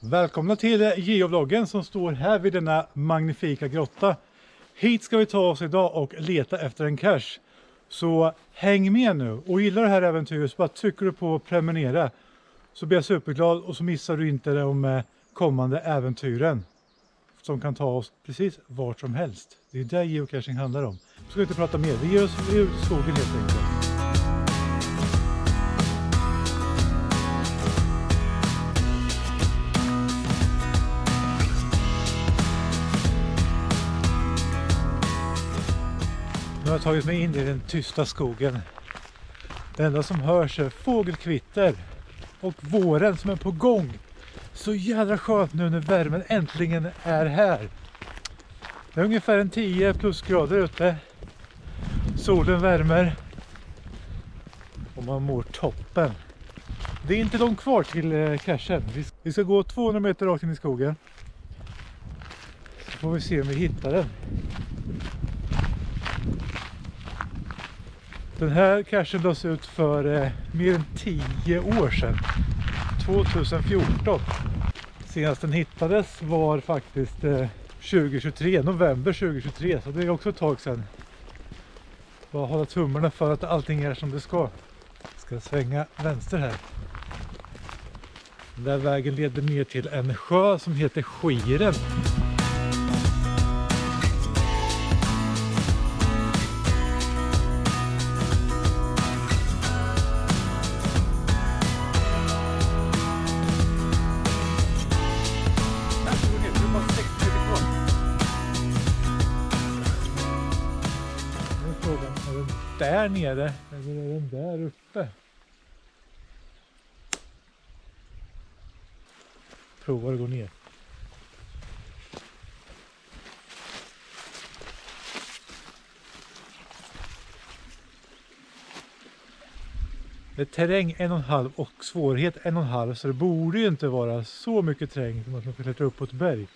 Välkomna till geovloggen som står här vid denna magnifika grotta. Hit ska vi ta oss idag och leta efter en cache. Så häng med nu, och gillar det här äventyret så bara trycker du på prenumerera. Så blir jag superglad och så missar du inte de kommande äventyren. Som kan ta oss precis vart som helst. Det är det geocaching handlar om. Så ska vi inte prata mer, vi ger oss ut i skogen helt enkelt. Nu har jag tagit mig in i den tysta skogen. Det enda som hörs är fågelkvitter och våren som är på gång. Så jävla skönt nu när värmen äntligen är här. Det är ungefär en 10 plus grader ute. Solen värmer. Och man mår toppen. Det är inte långt kvar till cachen. Vi ska gå 200 meter rakt in i skogen. Så får vi se om vi hittar den. Den här cachen lades ut för mer än 10 år sedan. 2014. Senast den hittades var faktiskt 2023, november 2023. Så det är också ett tag sedan. Bara hålla tummarna för att allting är som det ska. Ska svänga vänster här. Den där vägen leder ner till en sjö som heter Skiren. Där nere, eller är den där uppe? Provar att gå ner. Det är terräng 1,5 och svårighet 1,5, så det borde ju inte vara så mycket terräng som att man kan klättra upp på ett berg.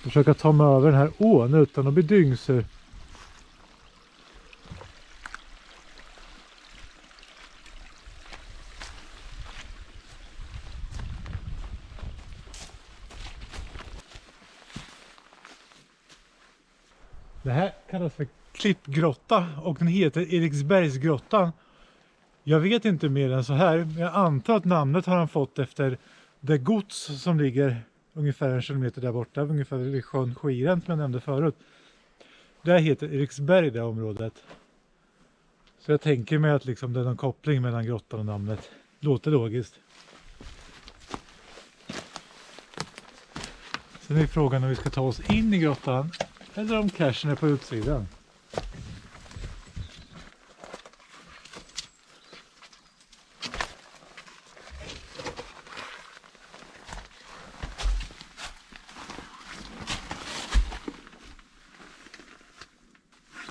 Försöka ta mig över den här ån utan att bli dyngsur. Det här kallas för Klippgrotta och den heter Eriksbergsgrottan. Jag vet inte mer än så här, men jag antar att namnet har han fått efter det gods som ligger ungefär 1 kilometer där borta, ungefär vid sjön Skiren som jag nämnde förut. Det heter Eriksberg, det området. Så jag tänker mig att liksom det är någon koppling mellan grottan och namnet. Låter logiskt. Sen är frågan om vi ska ta oss in i grottan eller om cachen är på utsidan.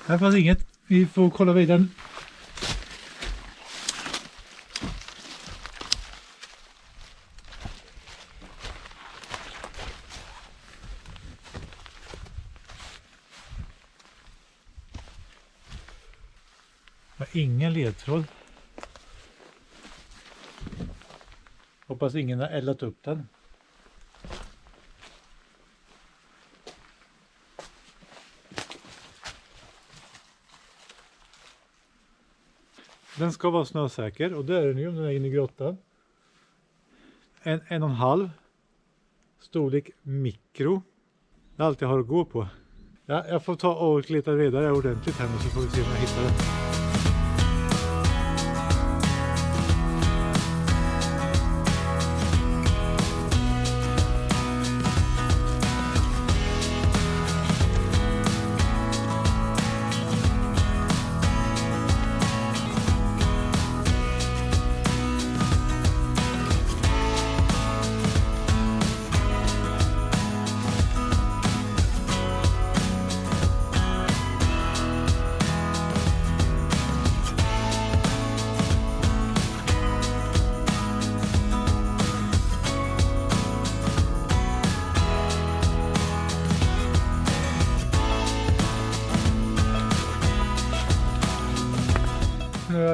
Här fanns inget. Vi får kolla vidare. Ingen ledtråd. Hoppas ingen har eldat upp den. Den ska vara snösäker och det är den ju om den är inne i grottan. 1,5. Storlek mikro. Det är allt jag har att gå på. Ja, jag får ta och leta vidare ordentligt här nu så får vi se om jag hittar den.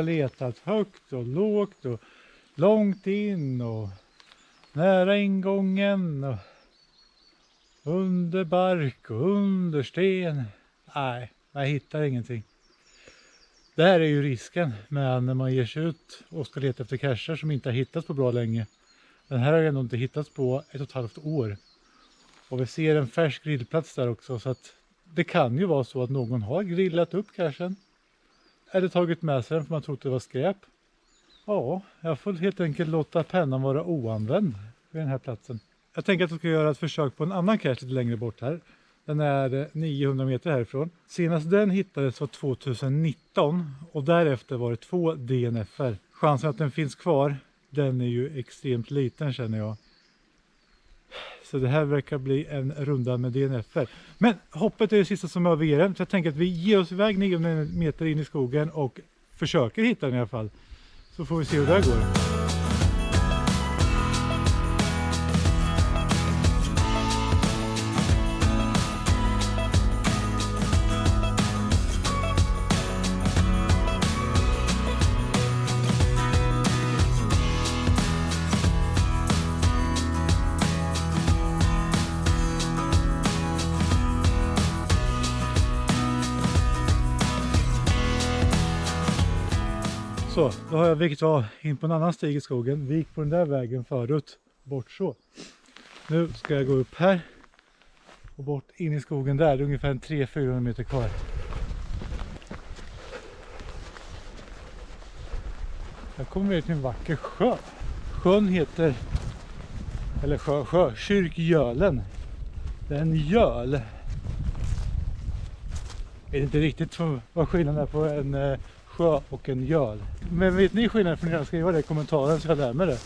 har letat högt och lågt och långt in och nära ingången och under bark och under sten. Nej, jag hittar ingenting. Det här är ju risken med när man ger sig ut och ska leta efter cacher som inte har hittats på bra länge. Den här har ändå inte hittats på 1,5 år. Och vi ser en färsk grillplats där också, så att det kan ju vara så att någon har grillat upp cachen. Eller tagit med sig den för man trodde det var skräp. Ja, jag får helt enkelt låta pennan vara oanvänd vid den här platsen. Jag tänker att jag ska göra ett försök på en annan cache lite längre bort här. Den är 900 meter härifrån. Senast den hittades var 2019 och därefter var det 2 DNF:er. Chansen att den finns kvar, den är ju extremt liten känner jag. Så det här verkar bli en runda med DNF:er. Men hoppet är det sista som överger den. Så jag tänker att vi ger oss iväg 900 meter in i skogen och försöker hitta den i alla fall. Så får vi se hur det här går. Så, då har jag vikt av in på en annan stig i skogen. Vi gick på den där vägen förut, bort så. Nu ska jag gå upp här och bort in i skogen där. Det är ungefär 300-400 meter kvar. Jag kommer till en vacker sjö. Sjön heter, eller sjö, Kyrkgölen. Det är en göl. Jag vet inte riktigt vad skillnaden är på en sjö och en göl. Men vet ni skillnaden, får ni gärna skriva det i kommentaren så jag lär mig det.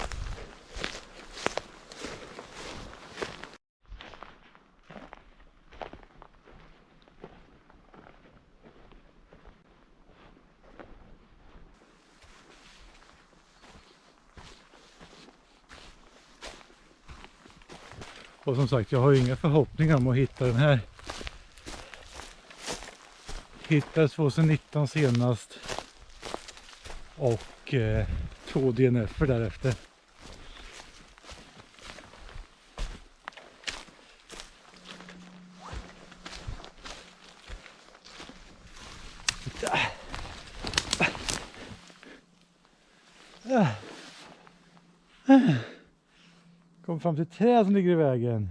Och som sagt, jag har ju inga förhoppningar om att hitta den här. Hittades 2019 senast. Och 2 DNF:er därefter. Kom fram till träd som ligger i vägen.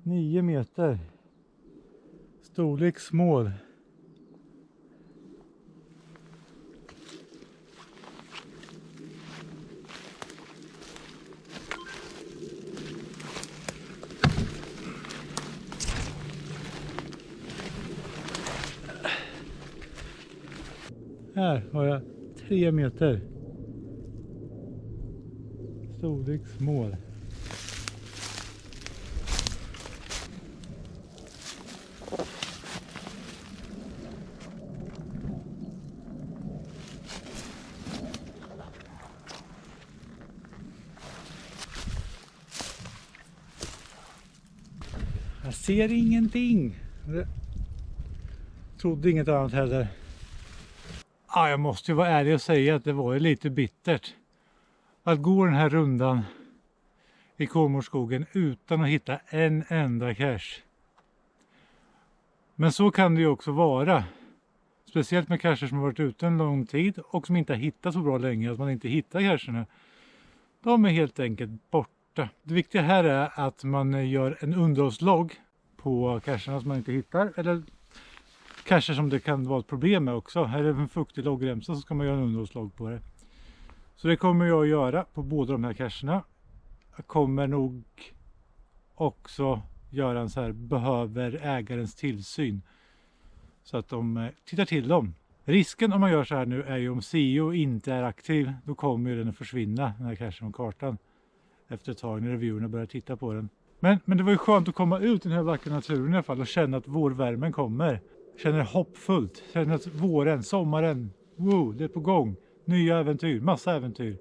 9 meter. Storlek small. Här har jag 3 meter. Storleksmål. Jag ser ingenting. Jag trodde inget annat heller. Jag måste ju vara ärlig och säga att det var lite bittert att gå den här rundan i Kolmårdsskogen utan att hitta en enda cache. Men så kan det ju också vara. Speciellt med cacher som har varit ute en lång tid och som inte har hittat så bra länge, att man inte hittar cacherna. De är helt enkelt borta. Det viktiga här är att man gör en underhållslogg på cacherna som man inte hittar, eller cacher som det kan vara ett problem med också. Här är en fuktig loggremsa, så ska man göra en underhållslogg på det. Så det kommer jag att göra på båda de här cacherna. Jag kommer nog också göra en så här behöver ägarens tillsyn. Så att de tittar till dem. Risken om man gör så här nu är ju om CEO inte är aktiv, då kommer ju den att försvinna, den här cachen från kartan. Efter ett tag när reviewerna börjar titta på den. Men det var ju skönt att komma ut i den här vackra naturen i alla fall och känna att vårvärmen kommer. Känner hoppfullt, känner att våren, sommaren, wow, det är på gång. Nya äventyr, massa äventyr.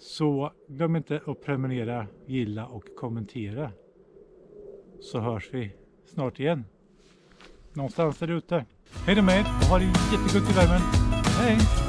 Så glöm inte att prenumerera, gilla och kommentera. Så hörs vi snart igen. Någonstans där ute. Hej då med er. Ha det jättegott i värmen. Hej!